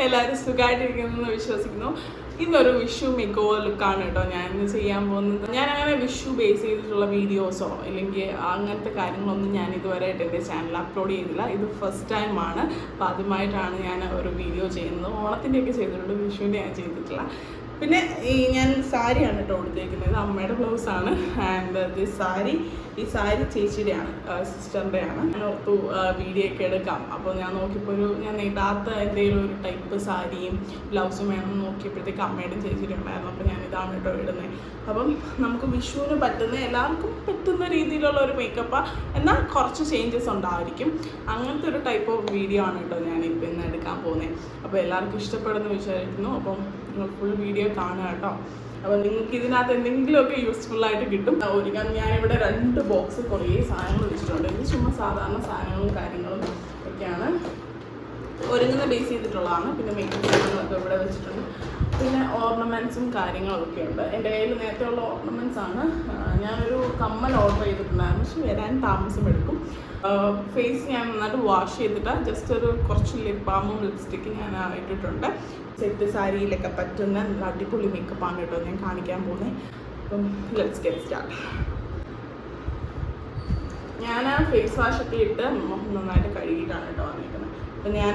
എല്ലാവരും സുഖമായിട്ടിരിക്കുന്നതെന്ന് വിശ്വസിക്കുന്നു. ഇന്നൊരു വിഷു മേക്കോവർ ലുക്കാണ് കേട്ടോ ഞാൻ ഇന്ന് ചെയ്യാൻ പോകുന്നത്. ഞാൻ അങ്ങനെ വിഷു ബേസ് ചെയ്തിട്ടുള്ള വീഡിയോസോ അല്ലെങ്കിൽ അങ്ങനത്തെ കാര്യങ്ങളൊന്നും ഞാൻ ഇതുവരെയായിട്ട് എൻ്റെ ചാനലിൽ അപ്ലോഡ് ചെയ്തില്ല. ഇത് ഫസ്റ്റ് ടൈമാണ്. അപ്പോൾ ആദ്യമായിട്ടാണ് ഞാൻ ഒരു വീഡിയോ ചെയ്യുന്നത്. ഓണത്തിൻ്റെയൊക്കെ ചെയ്തിട്ടുണ്ട്, വിഷുവിൻ്റെ ഞാൻ ചെയ്തിട്ടില്ല. പിന്നെ ഞാൻ സാരിയാണ് കേട്ടോ കൊടുത്തേക്കുന്നത്. അമ്മയുടെ ബ്ലൗസാണ്. ആൻഡ് ഈ സാരി ചേച്ചിയുടെയാണ്, സിസ്റ്ററിൻ്റെയാണ്. ഞാൻ ഓർത്തു വീഡിയോ ഒക്കെ എടുക്കാം. അപ്പോൾ ഞാൻ നോക്കിയപ്പോൾ ഞാൻ ഇടാത്ത എന്തെങ്കിലും ഒരു ടൈപ്പ് സാരിയും ബ്ലൗസും വേണമെന്ന് നോക്കിയപ്പോഴത്തേക്ക് അമ്മയുടെയും ചേച്ചിയുടെയും ഉണ്ടായിരുന്നു. അപ്പോൾ ഞാൻ ഇതാണ് കേട്ടോ ഇടുന്നത്. അപ്പം നമുക്ക് വിഷുവിന് പറ്റുന്ന എല്ലാവർക്കും പറ്റുന്ന രീതിയിലുള്ള ഒരു മേക്കപ്പാണ്, എന്നാൽ കുറച്ച് ചേഞ്ചസ് ഉണ്ടായിരിക്കും. അങ്ങനത്തെ ഒരു ടൈപ്പ് ഓഫ് വീഡിയോ ആണ് കേട്ടോ ഞാൻ ഇപ്പം ഇന്ന് എടുക്കാൻ പോകുന്നത്. അപ്പോൾ എല്ലാവർക്കും ഇഷ്ടപ്പെടുമെന്ന് വിചാരിക്കുന്നു. അപ്പം നിങ്ങൾ ഫുൾ വീഡിയോ കാണുക കേട്ടോ. അപ്പോൾ നിങ്ങൾക്ക് ഇതിനകത്ത് എന്തെങ്കിലുമൊക്കെ യൂസ്ഫുള്ളായിട്ട് കിട്ടും. ഒരുക്കാൻ ഞാനിവിടെ 2 ബോക്സ് കുറേ സാധനങ്ങൾ വെച്ചിട്ടുണ്ട്. ഇത് ചുമ്മാ സാധാരണ സാധനങ്ങളും കാര്യങ്ങളും ഒക്കെയാണ്, ഒരുങ്ങുന്ന ബേസ് ചെയ്തിട്ടുള്ളതാണ്. പിന്നെ മേക്കപ്പ് സാധനങ്ങളൊക്കെ ഇവിടെ വെച്ചിട്ടുണ്ട്. പിന്നെ ഓർണമെൻറ്റ്സും കാര്യങ്ങളൊക്കെ ഉണ്ട്. എൻ്റെ കയ്യിൽ നേരത്തെ ഉള്ള ഓർണമെൻറ്റ്സ് ആണ്. ഞാനൊരു കമ്മൽ ഓർഡർ ചെയ്തിട്ടുണ്ടായിരുന്നു, പക്ഷെ വരാൻ താമസമെടുക്കും. ഫേസ് ഞാൻ നന്നായിട്ട് വാഷ് ചെയ്തിട്ട് ജസ്റ്റ് കുറച്ച് ലിപ് ബാമും ലിപ്സ്റ്റിക്കും ഞാൻ ഇട്ടിട്ടുണ്ട്. സെറ്റ് സാരിയിലൊക്കെ പറ്റുന്ന അടിപൊളി മേക്കപ്പാണ് കേട്ടോ ഞാൻ കാണിക്കാൻ പോകുന്നത്. അപ്പം ലെറ്റ്സ് ഗെറ്റ് സ്റ്റാർട്ട്. ഞാൻ ഫേസ് വാഷൊക്കെ ഇട്ട് നന്നായിട്ട് കഴുകിയിട്ടാണ് കേട്ടോ വന്നിരിക്കുന്നത്. അപ്പം ഞാൻ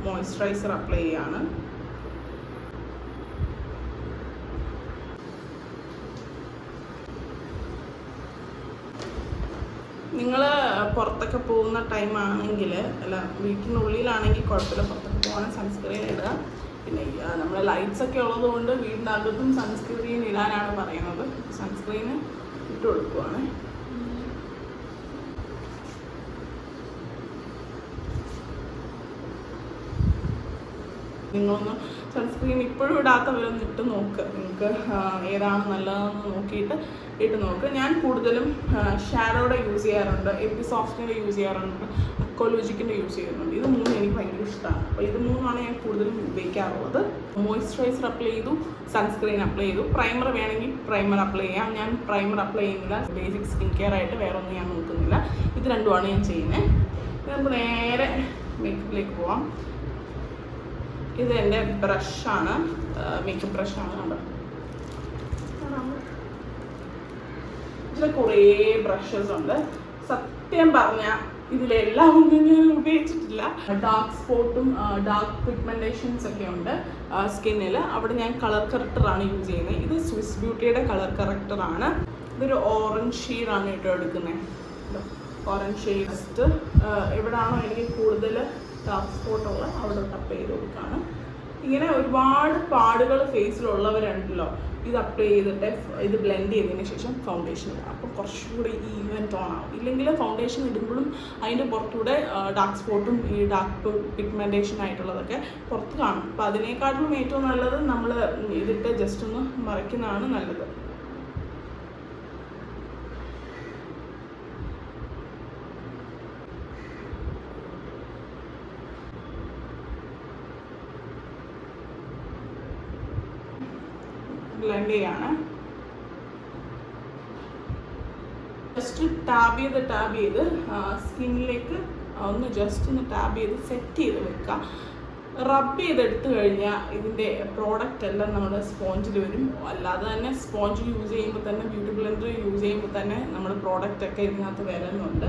മോയ്സ്ചറൈസർ അപ്ലൈ ചെയ്യാണ്. നിങ്ങൾ പുറത്തൊക്കെ പോകുന്ന ടൈമാണെങ്കിൽ, അല്ല വീട്ടിനുള്ളിലാണെങ്കിൽ കുഴപ്പമില്ല, പുറത്തൊക്കെ പോകണമെങ്കിൽ സൺസ്ക്രീൻ ഇടുക. പിന്നെ നമ്മൾ ലൈറ്റ്സൊക്കെ ഉള്ളതുകൊണ്ട് വീടിൻ്റെ അകത്തും സൺസ്ക്രീൻ ഇടാനാണ് പറയുന്നത്. സൺസ്ക്രീന് ഇട്ട് കൊടുക്കുവാണ്. നിങ്ങളൊന്ന് സൺസ്ക്രീൻ ഇപ്പോഴും ഇടാത്തവരൊന്ന് ഇട്ട് നോക്കുക. നിങ്ങൾക്ക് ഏതാണ് നല്ലതെന്ന് നോക്കിയിട്ട് ഇട്ട് നോക്കുക. ഞാൻ കൂടുതലും ഷാഡോയുടെ യൂസ് ചെയ്യാറുണ്ട്, എപ്പിസോഫ്റ്റിൻ്റെ യൂസ് ചെയ്യാറുണ്ട്, അക്കോലോജിക്കിൻ്റെ യൂസ് ചെയ്യുന്നുണ്ട്. ഇത് 3 എനിക്ക് ഭയങ്കര ഇഷ്ടമാണ്. അപ്പോൾ ഇത് 3ആണ് ഞാൻ കൂടുതലും ഉപയോഗിക്കാറുള്ളത്. മോയ്സ്ചറൈസർ അപ്ലൈ ചെയ്തു, സൺസ്ക്രീൻ അപ്ലൈ ചെയ്തു. പ്രൈമർ വേണമെങ്കിൽ പ്രൈമർ അപ്ലൈ ചെയ്യാം. ഞാൻ പ്രൈമർ അപ്ലൈ ചെയ്യുന്നില്ല. ബേസിക് സ്കിൻ കെയർ ആയിട്ട് വേറെ ഒന്നും ഞാൻ നോക്കുന്നില്ല. ഇത് രണ്ടുമാണ് ഞാൻ ചെയ്യുന്നത്. നമുക്ക് നേരെ മേക്കപ്പിലേക്ക് പോവാം. ഇത് എൻ്റെ ബ്രഷാണ്, മേക്കപ്പ് ബ്രഷാണ്. കണ്ടോ, ഇതിൽ കുറേ ബ്രഷസ് ഉണ്ട്. സത്യം പറഞ്ഞാൽ ഇതിലെല്ലാം ഒന്നും ഞാൻ ഉപയോഗിച്ചിട്ടില്ല. ഡാർക്ക് സ്പോട്ടും ഡാർക്ക് പിഗ്മെൻറ്റേഷൻസ് ഒക്കെ ഉണ്ട് സ്കിന്നിൽ. അവിടെ ഞാൻ കളർ കറക്ടറാണ് യൂസ് ചെയ്യുന്നത്. ഇത് സ്വിസ് ബ്യൂട്ടിയുടെ കളർ കറക്ടറാണ്. ഇതൊരു ഓറഞ്ച് ഷെയ്ഡാണ് കേട്ടോ എടുക്കുന്നത്. ഓറഞ്ച് ഷെയ്ഡ് ജസ്റ്റ് എവിടെയാണോ എനിക്ക് കൂടുതൽ ഡാർക്ക് സ്പോട്ടുള്ള അവിടെ അപ്ലൈ ചെയ്ത് കൊടുക്കുകയാണ്. ഇങ്ങനെ ഒരുപാട് പാടുകൾ ഫേസിലുള്ളവരുണ്ടല്ലോ, ഇത് അപ്ലൈ ചെയ്തിട്ട് ഇത് ബ്ലെൻഡ് ചെയ്തതിന് ശേഷം ഫൗണ്ടേഷൻ ഇടാം. അപ്പോൾ കുറച്ചുകൂടി ഈവൻ ടോൺ ആവും. ഇല്ലെങ്കിൽ ഫൗണ്ടേഷൻ ഇടുമ്പോഴും അതിൻ്റെ പുറത്തൂടെ ഡാർക്ക് സ്പോട്ടും ഈ ഡാർക്ക് പിഗ്മെൻറ്റേഷൻ ആയിട്ടുള്ളതൊക്കെ പുറത്ത് കാണും. അപ്പോൾ അതിനേക്കാട്ടിലും ഏറ്റവും നല്ലത് നമ്മൾ ഇതിട്ട് ജസ്റ്റ് ഒന്ന് മറയ്ക്കുന്നതാണ് നല്ലത്. ബ്ലെൻഡ് ചെയ്യാണ്. ജസ്റ്റ് ടാബ് ചെയ്ത് സ്കിന്നിലേക്ക് ഒന്ന് ജസ്റ്റ് ഒന്ന് ടാബ് ചെയ്ത് സെറ്റ് ചെയ്ത് വെക്കുക. റബ്ബ് ചെയ്തെടുത്തു കഴിഞ്ഞാൽ ഇതിൻ്റെ പ്രോഡക്റ്റ് എല്ലാം നമ്മുടെ സ്പോഞ്ചിൽ വരും. അല്ലാതെ തന്നെ സ്പോഞ്ച് യൂസ് ചെയ്യുമ്പോൾ തന്നെ, ബ്യൂട്ടി ബ്ലെൻഡർ യൂസ് ചെയ്യുമ്പോൾ തന്നെ നമ്മുടെ പ്രോഡക്റ്റ് ഒക്കെ ഇതിനകത്ത് വരുന്നുണ്ട്.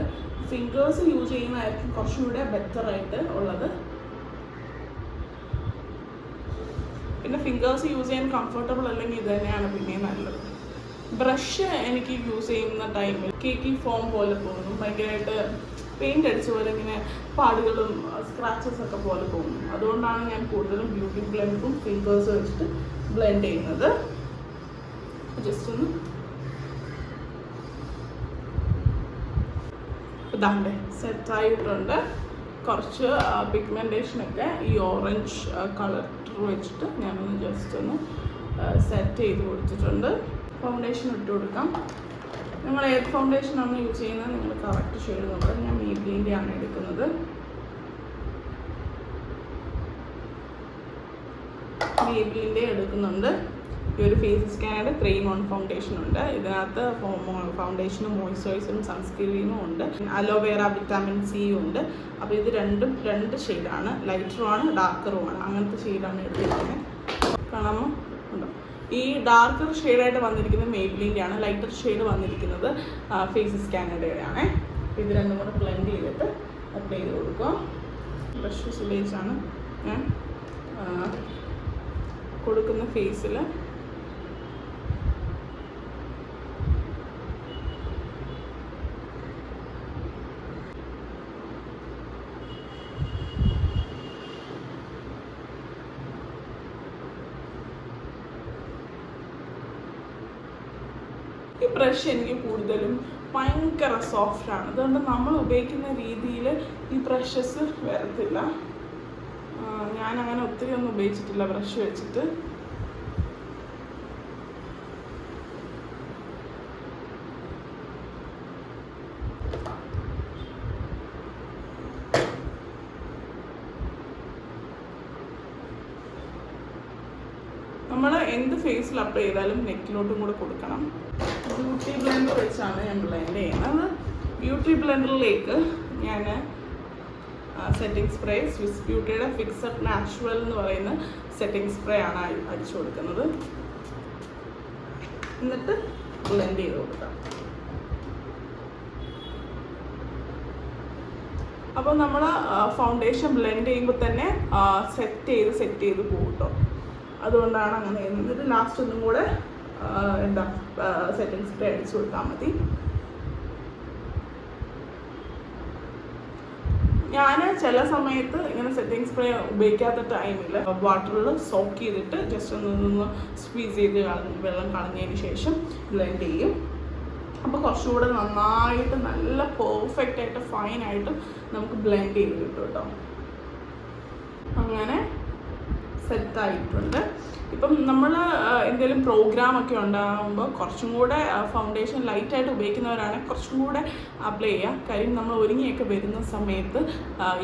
ഫിംഗേഴ്സ് യൂസ് ചെയ്യുന്നതായിരിക്കും കുറച്ചുകൂടെ ബെറ്ററായിട്ട് ഉള്ളത്. പിന്നെ ഫിംഗേഴ്സ് യൂസ് ചെയ്യാൻ കംഫർട്ടബിൾ അല്ലെങ്കിൽ ഇത് തന്നെയാണ് പിന്നെ നല്ലത്. ബ്രഷ് എനിക്ക് യൂസ് ചെയ്യുന്ന ടൈമിൽ കേക്കി ഫോം പോലെ തോന്നും, ഭയങ്കരമായിട്ട് പെയിൻ്റ് അടിച്ച പോലെ ഇങ്ങനെ പാടുകളും സ്ക്രാച്ചസ് ഒക്കെ പോലെ തോന്നും. അതുകൊണ്ടാണ് ഞാൻ കൂടുതലും ബ്യൂട്ടി ബ്ലെൻഡും ഫിംഗേഴ്സ് വെച്ചിട്ട് ബ്ലെൻഡ് ചെയ്യുന്നത്. ജസ്റ്റ് ഒന്ന് ഇതാണ്ട് സെറ്റായിട്ടുണ്ട്. കുറച്ച് പിഗ്മെൻറ്റേഷനൊക്കെ ഈ ഓറഞ്ച് കളർ വെച്ചിട്ട് ഞാനൊന്ന് ജസ്റ്റ് ഒന്ന് സെറ്റ് ചെയ്ത് കൊടുത്തിട്ടുണ്ട്. ഫൗണ്ടേഷൻ ഇട്ട് കൊടുക്കാം. നിങ്ങൾ ഏത് ഫൗണ്ടേഷനാണ് യൂസ് ചെയ്യുന്നത് നിങ്ങൾ കറക്റ്റ് ഷെയ്ഡ് നോക്കുക. ഞാൻ മേബ്ലിൻ്റെ ആണ് എടുക്കുന്നത്. മേബ്ലിൻ്റെ എടുക്കുന്നുണ്ട്. ഈ ഒരു ഫേസ് സ്കാനയുടെ 3-in-1 ഫൗണ്ടേഷൻ ഉണ്ട്. ഇതിനകത്ത് ഫൗണ്ടേഷനും മോയ്സ്ചറൈസറും സൺസ്ക്രീനും ഉണ്ട്, അലോവേറ വിറ്റാമിൻ സിയും ഉണ്ട്. അപ്പോൾ ഇത് രണ്ട് ഷെയ്ഡാണ്, ലൈറ്ററുമാണ് ഡാർക്കറുമാണ്. അങ്ങനത്തെ ഷെയ്ഡാണ് എടുത്തിരിക്കുന്നത്. കാണാമോ? ഉണ്ടോ? ഈ ഡാർക്കർ ഷെയ്ഡായിട്ട് വന്നിരിക്കുന്നത് മെയ്ബിലിൻ്റെ ആണ്, ലൈറ്റർ ഷെയ്ഡ് വന്നിരിക്കുന്നത് ഫേസ് സ്കാനയുടെ ആണ്. ഇത് രണ്ടും കൂടെ ബ്ലെൻഡ് ചെയ്തിട്ട് അപ്ലൈ ചെയ്ത് കൊടുക്കുക. ബ്രഷ് ഉപയോഗിച്ചാണ് ഞാൻ കൊടുക്കുന്ന ഫേസിൽ. ഈ ബ്രഷ് എനിക്ക് കൂടുതലും ഭയങ്കര സോഫ്റ്റാണ്, അതുകൊണ്ട് നമ്മൾ ഉപയോഗിക്കുന്ന രീതിയിൽ ഈ ബ്രഷസ് വരത്തില്ല. ഞാനങ്ങനെ ഒത്തിരി ഒന്നും ഉപയോഗിച്ചിട്ടില്ല ബ്രഷ് വെച്ചിട്ട്. നമ്മൾ എന്ത് ഫേസിൽ അപ്ലൈ ചെയ്താലും നെക്കിലോട്ടും കൂടെ കൊടുക്കണം. ബ്യൂട്ടി ബ്ലെൻഡർ വെച്ചാണ് ഞാൻ ബ്ലെൻഡ് ചെയ്യുന്നത്. ബ്യൂട്ടി ബ്ലെൻഡറിലേക്ക് ഞാൻ സെറ്റിംഗ് സ്പ്രേ, സ്വിസ് ബ്യൂട്ടിയുടെ ഫിക്സഡ് നാച്ചുറൽ എന്ന് പറയുന്ന സെറ്റിംഗ് സ്പ്രേ ആണ് അടിച്ചു കൊടുക്കുന്നത്. എന്നിട്ട് ബ്ലെൻഡ് ചെയ്ത് കൊടുക്കാം. അപ്പോൾ നമ്മൾ ഫൗണ്ടേഷൻ ബ്ലെൻഡ് ചെയ്യുമ്പോൾ തന്നെ സെറ്റ് ചെയ്ത് പോകും കേട്ടോ. അതുകൊണ്ടാണ് അങ്ങനെ ചെയ്യുന്നത്. എന്നിട്ട് ലാസ്റ്റ് ഒന്നും കൂടെ സെറ്റിംഗ് സ്പ്രേ അടിച്ചു കൊടുത്താൽ മതി. ഞാൻ ചില സമയത്ത് ഇങ്ങനെ സെറ്റിംഗ് സ്പ്രേ ഉപയോഗിക്കാത്ത ടൈമിൽ വാട്ടറിൽ സോക്ക് ചെയ്തിട്ട് ജസ്റ്റ് ഒന്ന് സ്ക്വീസ് ചെയ്ത് വെള്ളം കളഞ്ഞതിന് ശേഷം ബ്ലെൻഡ് ചെയ്യും. അപ്പോൾ കുറച്ചുകൂടെ നന്നായിട്ട് നല്ല പെർഫെക്റ്റ് ആയിട്ട് ഫൈനായിട്ട് നമുക്ക് ബ്ലെൻഡ് ചെയ്ത് കിട്ടും കേട്ടോ. അങ്ങനെ സെറ്റായിട്ടുണ്ട്. ഇപ്പം നമ്മൾ എന്തെങ്കിലും പ്രോഗ്രാമൊക്കെ ഉണ്ടാകുമ്പോൾ കുറച്ചും കൂടെ ഫൗണ്ടേഷൻ ലൈറ്റായിട്ട് ഉപയോഗിക്കുന്നവരാണെങ്കിൽ കുറച്ചും കൂടെ അപ്ലൈ ചെയ്യുക. കാര്യം നമ്മൾ ഒരുങ്ങിയൊക്കെ വരുന്ന സമയത്ത്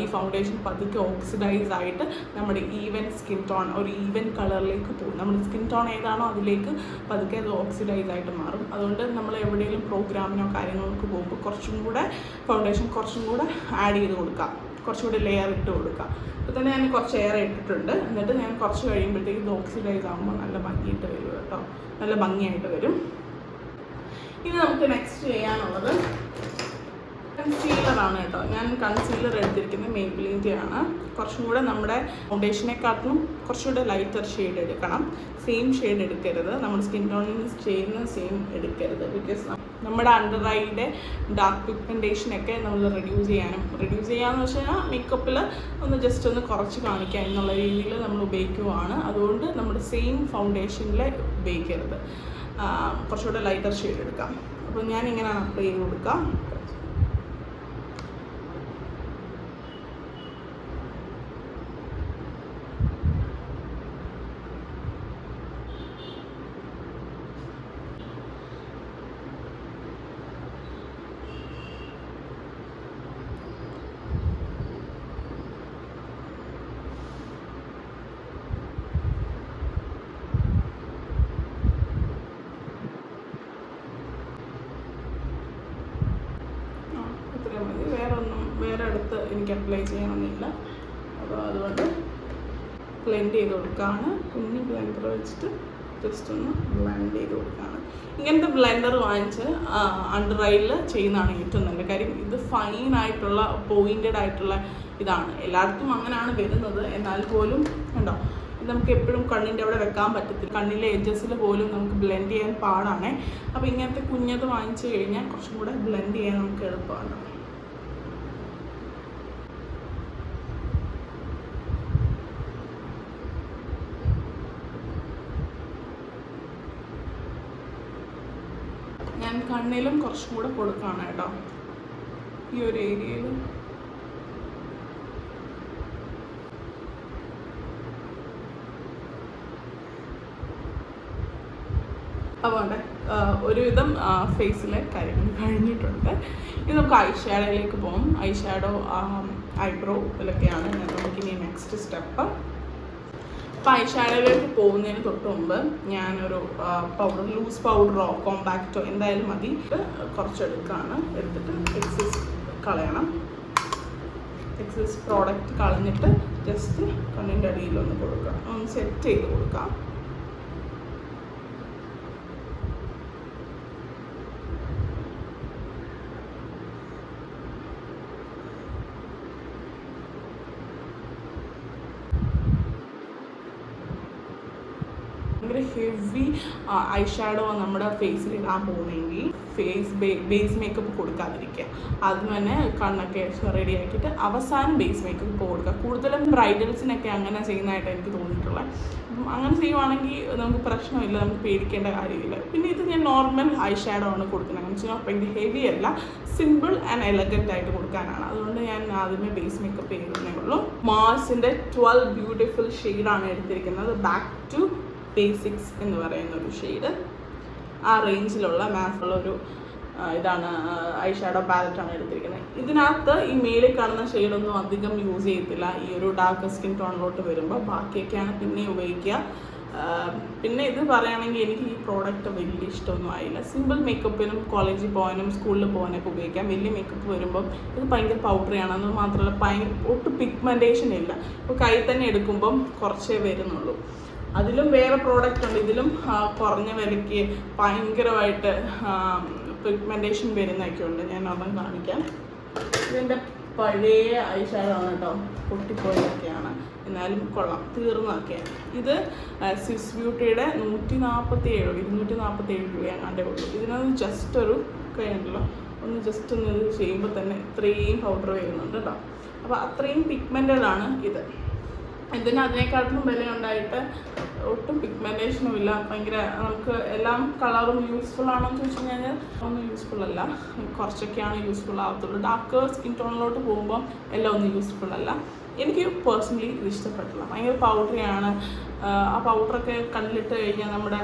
ഈ ഫൗണ്ടേഷൻ പതുക്കെ ഓക്സിഡൈസ് ആയിട്ട് നമ്മുടെ ഈവൻ സ്കിൻ ടോൺ ഒരു ഈവൻ കളറിലേക്ക് പോകും. നമ്മുടെ സ്കിൻ ടോൺ ഏതാണോ അതിലേക്ക് പതുക്കെ അത് ഓക്സിഡൈസ് ആയിട്ട് മാറും. അതുകൊണ്ട് നമ്മൾ എവിടെയെങ്കിലും പ്രോഗ്രാമിനോ കാര്യങ്ങൾക്ക് പോകുമ്പോൾ കുറച്ചും കൂടെ ഫൗണ്ടേഷൻ കുറച്ചും കൂടെ ആഡ് ചെയ്ത് കൊടുക്കാം, കുറച്ചുകൂടി ലെയർ ഇട്ട് കൊടുക്കാം. ഇപ്പോൾ തന്നെ ഞാൻ കുറച്ച് എയർ ഇട്ടിട്ടുണ്ട്. എന്നിട്ട് ഞാൻ കുറച്ച് കഴിയുമ്പോഴത്തേക്ക് ഇത് ഓക്സിഡൈസ് ആകുമ്പോൾ നല്ല ഭംഗിയിട്ട് വരും കേട്ടോ, നല്ല ഭംഗിയായിട്ട് വരും. ഇനി നമുക്ക് നെക്സ്റ്റ് ചെയ്യാനുള്ളത് കൺസീലറാണ് കേട്ടോ. ഞാൻ കൺസീലർ എടുത്തിരിക്കുന്നത് മെയ്ബിലിൻ്റെ ആണ്. കുറച്ചും കൂടെ നമ്മുടെ ഫൗണ്ടേഷനെക്കാട്ടിലും കുറച്ചുകൂടെ ലൈറ്റർ ഷെയ്ഡ് എടുക്കണം. സെയിം ഷെയ്ഡ് എടുക്കരുത്, നമ്മുടെ സ്കിൻ ടോണിന് ചെയ്യുന്ന സെയിം എടുക്കരുത്. ബിക്കോസ് നമ്മുടെ അണ്ടർ ഐയുടെ ഡാർക്ക് പിഗ്മെൻറ്റേഷനൊക്കെ നമ്മൾ റെഡ്യൂസ് ചെയ്യാമെന്ന് വെച്ച് കഴിഞ്ഞാൽ മേക്കപ്പിൽ ജസ്റ്റ് ഒന്ന് കുറച്ച് കാണിക്കുക എന്നുള്ള രീതിയിൽ നമ്മൾ ഉപയോഗിക്കുവാണ്. അതുകൊണ്ട് നമ്മുടെ സെയിം ഫൗണ്ടേഷനിൽ ഉപയോഗിക്കരുത്, കുറച്ചുകൂടെ ലൈറ്റർ ഷെയ്ഡ് എടുക്കാം. അപ്പോൾ ഞാൻ ഇങ്ങനെയാണ് അപ്ലൈ ചെയ്ത് കൊടുക്കാം. വേറെ അടുത്ത് എനിക്ക് അപ്ലൈ ചെയ്യണമെന്നില്ല. അപ്പോൾ അതുകൊണ്ട് ബ്ലെൻഡ് ചെയ്ത് കൊടുക്കുകയാണ്. കുഞ്ഞ് ബ്ലെൻഡർ വെച്ചിട്ട് ജസ്റ്റ് ഒന്ന് ബ്ലെൻഡ് ചെയ്ത് കൊടുക്കുകയാണ്. ഇങ്ങനത്തെ ബ്ലെൻഡർ വാങ്ങിച്ച് അണ്ടർ ഐയിൽ ചെയ്യുന്നതാണ് ഏറ്റവും നല്ലത്. കാര്യം ഇത് ഫൈനായിട്ടുള്ള പോയിൻറ്റഡ് ആയിട്ടുള്ള ഇതാണ്. എല്ലായിടത്തും അങ്ങനെയാണ് വരുന്നത്. എന്നാൽ പോലും ഉണ്ടോ, നമുക്ക് എപ്പോഴും കണ്ണിൻ്റെ അവിടെ വെക്കാൻ പറ്റത്തില്ല. കണ്ണിലെ എഡ്ജസിൽ പോലും നമുക്ക് ബ്ലെൻഡ് ചെയ്യാൻ പാടാണ്. അപ്പോൾ ഇങ്ങനത്തെ കുഞ്ഞത് വാങ്ങിച്ചു കഴിഞ്ഞാൽ കുറച്ചും കൂടെ ബ്ലെൻഡ് ചെയ്യാൻ നമുക്ക് എളുപ്പമാണ്. ഞാൻ കണ്ണിലും കുറച്ചും കൂടെ കൊടുക്കുകയാണ് കേട്ടോ, ഈ ഒരു ഏരിയയിൽ. അപ്പോൾ ഒരുവിധം ഫേസിലെ കാര്യങ്ങൾ കഴിഞ്ഞിട്ടുണ്ട്. ഇനി നമുക്ക് ഐ ഷാഡോയിലേക്ക് പോകും. ഐ ഷാഡോ ഐബ്രോ ഇതിലൊക്കെയാണ് നമുക്കിനി നെക്സ്റ്റ് സ്റ്റെപ്പ്. അപ്പോൾ ഐഷാഡോയിലേക്ക് പോകുന്നതിന് തൊട്ട് മുമ്പ് ഞാനൊരു പൗഡർ, ലൂസ് പൗഡറോ കോമ്പാക്റ്റോ എന്തായാലും മതി, കുറച്ചെടുക്കുകയാണ്. എടുത്തിട്ട് എക്സസ് കളയണം. എക്സസ് പ്രോഡക്റ്റ് കളഞ്ഞിട്ട് ജസ്റ്റ് കണ്ണിൻ്റെ അടിയിലൊന്ന് കൊടുക്കുക, ഒന്ന് സെറ്റ് ചെയ്ത് കൊടുക്കാം. ഭയങ്കര ഹെവി ഐഷാഡോ നമ്മുടെ ഫേസിൽ ഇടാൻ പോകുന്നെങ്കിൽ ബേസ് മേക്കപ്പ് കൊടുക്കാതിരിക്കുക. ആദ്യം തന്നെ കണ്ണൊക്കെ റെഡി ആക്കിയിട്ട് അവസാനം ബേസ് മേക്കപ്പ് കൊടുക്കുക. കൂടുതലും ബ്രൈഡൽസിനൊക്കെ അങ്ങനെ ചെയ്യുന്നതായിട്ട് എനിക്ക് തോന്നിയിട്ടുള്ളത്. അപ്പം അങ്ങനെ ചെയ്യുവാണെങ്കിൽ നമുക്ക് പ്രശ്നമില്ല, നമുക്ക് പേടിക്കേണ്ട കാര്യമില്ല. പിന്നെ ഇത് ഞാൻ നോർമൽ ഐഷാഡോ ആണ് കൊടുക്കുന്നത്. എന്ന് വെച്ചാൽ ഭയങ്കര ഹെവി അല്ല, സിമ്പിൾ ആൻഡ് എലഗൻ്റ് ആയിട്ട് കൊടുക്കാനാണ്. അതുകൊണ്ട് ഞാൻ ആദ്യമേ ബേസ് മേക്കപ്പ് ചെയ്യുന്നേ ഉള്ളൂ. മാർസിൻ്റെ 12 ബ്യൂട്ടിഫുൾ ഷെയ്ഡാണ് എടുത്തിരിക്കുന്നത്. ബാക്ക് ടു ബേസിക്സ് എന്ന് പറയുന്ന ഒരു ഷെയ്ഡ്, ആ റേഞ്ചിലുള്ള മാത്സുള്ളൊരു ഇതാണ് ഐഷാഡോ പാലറ്റാണ് എടുത്തിരിക്കുന്നത്. ഇതിനകത്ത് ഈ മേളിൽ കാണുന്ന ഷെയ്ഡൊന്നും അധികം യൂസ് ചെയ്യത്തില്ല ഈ ഒരു ഡാർക്ക് സ്കിൻ ടോണിലോട്ട് വരുമ്പോൾ. ബാക്കിയൊക്കെയാണ് പിന്നെ ഉപയോഗിക്കുക. പിന്നെ ഇത് പറയുകയാണെങ്കിൽ എനിക്ക് ഈ പ്രോഡക്റ്റ് വലിയ ഇഷ്ടമൊന്നും ആയില്ല. സിമ്പിൾ മേക്കപ്പിനും കോളേജിൽ പോകാനും സ്കൂളിൽ പോകാനൊക്കെ ഉപയോഗിക്കാം. വലിയ മേക്കപ്പ് വരുമ്പം ഇത് ഭയങ്കര പൗഡറിയാണ്. അത് മാത്രമല്ല ഭയങ്കര ഒട്ടും പിഗ്മെൻറ്റേഷൻ ഇല്ല. ഇപ്പോൾ കൈ തന്നെ എടുക്കുമ്പം കുറച്ചേ വരുന്നുള്ളൂ. അതിലും വേറെ പ്രോഡക്റ്റ് ഉണ്ട്, ഇതിലും കുറഞ്ഞ വിലയ്ക്ക് ഭയങ്കരമായിട്ട് പിഗ്മെൻറ്റേഷൻ വരുന്നതൊക്കെ ഉണ്ട്. ഞാൻ ഒന്നും കാണിക്കാം. ഇതിൻ്റെ പഴയ ഐഷാഡോ ആണ് കേട്ടോ, പൊട്ടിപ്പോയതൊക്കെയാണ്, എന്നാലും കൊള്ളാം, തീർന്നതൊക്കെയാണ്. ഇത് സ്വിസ് ബ്യൂട്ടിയുടെ 247 രൂപ അങ്ങാണ്ടേ ഉള്ളൂ. ഇതിനൊന്ന് ജസ്റ്റ് ഒരു കൈയുണ്ടല്ലോ, ഒന്ന് ജസ്റ്റ് ഒന്ന് ഇത് ചെയ്യുമ്പോൾ തന്നെ ഇത്രയും പൗഡർ വരുന്നുണ്ട് കേട്ടോ. അപ്പോൾ അത്രയും പിഗ്മെൻറ്റഡ് ആണ് ഇത്. ഇതിന് അതിനേക്കാട്ടിലും വില ഉണ്ടായിട്ട് ഒട്ടും പിഗ്മെൻറ്റേഷനും ഇല്ല. ഭയങ്കര നമുക്ക് എല്ലാം കളറും യൂസ്ഫുൾ ആണോ എന്ന് ചോദിച്ചു കഴിഞ്ഞാൽ ഒന്നും യൂസ്ഫുൾ അല്ല, കുറച്ചൊക്കെയാണ് യൂസ്ഫുൾ ആകത്തുള്ളൂ. ഡാർക്ക് സ്കിൻ ടോണിലോട്ട് പോകുമ്പോൾ എല്ലാം ഒന്നും യൂസ്ഫുൾ അല്ല. എനിക്ക് പേഴ്സണലി ഇത് ഇഷ്ടപ്പെട്ടില്ല. ഭയങ്കര പൗഡറിയാണ്. ആ പൗഡറൊക്കെ കണ്ണിലിട്ട് കഴിഞ്ഞാൽ നമ്മുടെ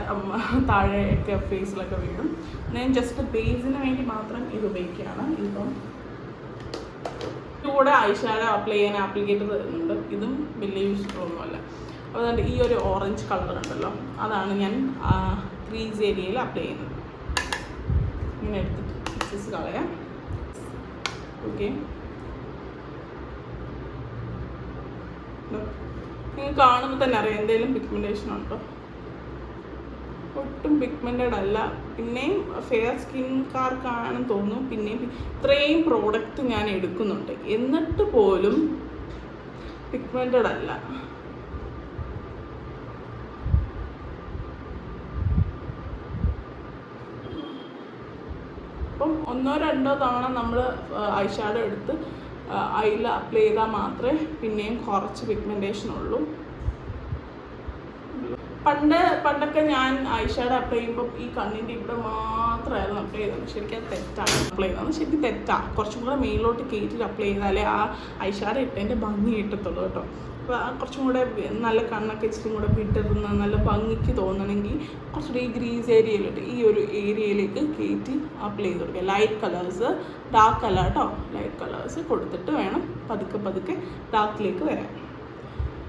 താഴെയൊക്കെ ഫേസിലൊക്കെ വീഴും. ഞാൻ ജസ്റ്റ് ബേസിന് വേണ്ടി മാത്രം ഇത് ഉപയോഗിക്കുകയാണ്. ഇപ്പം കൂടെ ഐഷാഡോ അപ്ലൈ ചെയ്യാൻ ആപ്ലിക്കേറ്റർ തരുന്നുണ്ട്. ഇതും വലിയ യൂസ്ഫുൾ ഒന്നുമല്ല. അതുകൊണ്ട് ഈ ഒരു ഓറഞ്ച് കളർ ഉണ്ടല്ലോ, അതാണ് ഞാൻ ക്രീസ് ഏരിയയിൽ അപ്ലൈ ചെയ്യുന്നത്. ഇങ്ങനെ എടുത്തിട്ട് എക്സസ് കളയാം. ഓക്കെ, നിങ്ങൾ കാണുമ്പോൾ തന്നെ അറിയാം എന്തെങ്കിലും പിഗ്മെൻറ്റേഷൻ ഉണ്ടോ. ഒട്ടും പിഗ്മെൻറ്റഡ് അല്ല. പിന്നെയും ഫെയർ സ്കിൻകാർക്കാണെന്ന് തോന്നുന്നു. പിന്നെയും ഇത്രയും പ്രോഡക്റ്റ് ഞാൻ എടുക്കുന്നുണ്ട്, എന്നിട്ട് പോലും പിഗ്മെൻറ്റഡ് അല്ല. അപ്പം 1-2 തവണ നമ്മൾ ഐഷാഡോ എടുത്ത് ഐയിൽ അപ്ലൈ ചെയ്താൽ മാത്രമേ പിന്നെയും കുറച്ച് പിഗ്മെൻറ്റേഷൻ ഉള്ളൂ. പണ്ടൊക്കെ ഞാൻ ഐഷാഡോ അപ്ലൈ ചെയ്യുമ്പോൾ ഈ കണ്ണിൻ്റെ ഇവിടെ മാത്രമായിരുന്നു അപ്ലൈ ചെയ്തത്. ശരിക്കും അത് തെറ്റാണ് അപ്ലൈ ചെയ്യുന്നത്. ശരിക്കും തെറ്റാണ്. കുറച്ചും കൂടെ മേലോട്ട് കയറ്റിട്ട് അപ്ലൈ ചെയ്താലേ ആ ഐഷാഡോ ഇട്ടതിൻ്റെ ഭംഗി കിട്ടത്തുള്ളൂ കേട്ടോ. അപ്പോൾ കുറച്ചും കൂടെ നല്ല കണ്ണൊക്കെ ഇച്ചിരി കൂടെ വിട്ടിരുന്ന നല്ല ഭംഗിക്ക് തോന്നണമെങ്കിൽ കുറച്ചുകൂടി ഈ ഗ്രീസ് ഏരിയയിലോട്ട് ഈ ഒരു ഏരിയയിലേക്ക് കയറ്റി അപ്ലൈ ചെയ്ത് കൊടുക്കുക. ലൈറ്റ് കളേഴ്സ്, ഡാർക്ക് അല്ല കേട്ടോ, ലൈറ്റ് കളേഴ്സ് കൊടുത്തിട്ട് വേണം പതുക്കെ ഡാർക്കിലേക്ക് വരാൻ.